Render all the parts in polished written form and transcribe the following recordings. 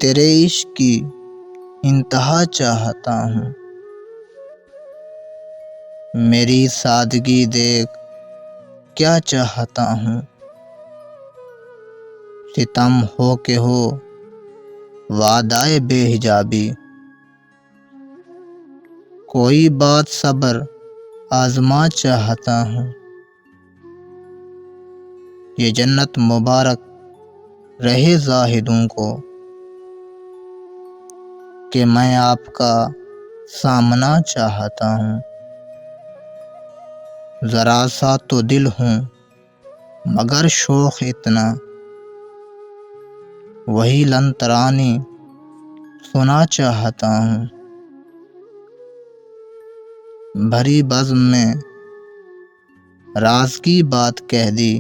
تیرے عشق کی انتہا چاہتا ہوں، میری سادگی دیکھ کیا چاہتا ہوں، ستم ہو کہ ہو وعدہ بے حجابی، کوئی بات صبر آزما چاہتا ہوں، یہ جنت مبارک رہے زاہدوں کو کہ میں آپ کا سامنا چاہتا ہوں، ذرا سا تو دل ہوں مگر شوق اتنا، وہی لن ترانی سنا چاہتا ہوں، بھری بزم میں راز کی بات کہہ دی،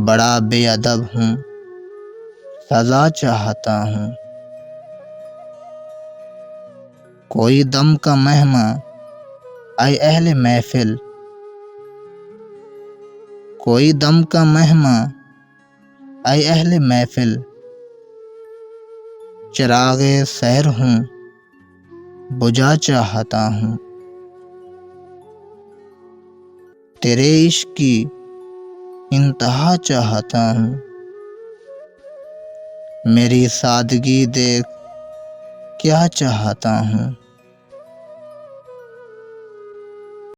بڑا بے ادب ہوں سزا چاہتا ہوں، کوئی دم کا مہماں اے اہل محفل، کوئی دم کا مہماں اے اہل محفل، چراغ سحر ہوں بجھا چاہتا ہوں، تیرے عشق کی انتہا چاہتا ہوں، میری سادگی دیکھ کیا چاہتا ہوں۔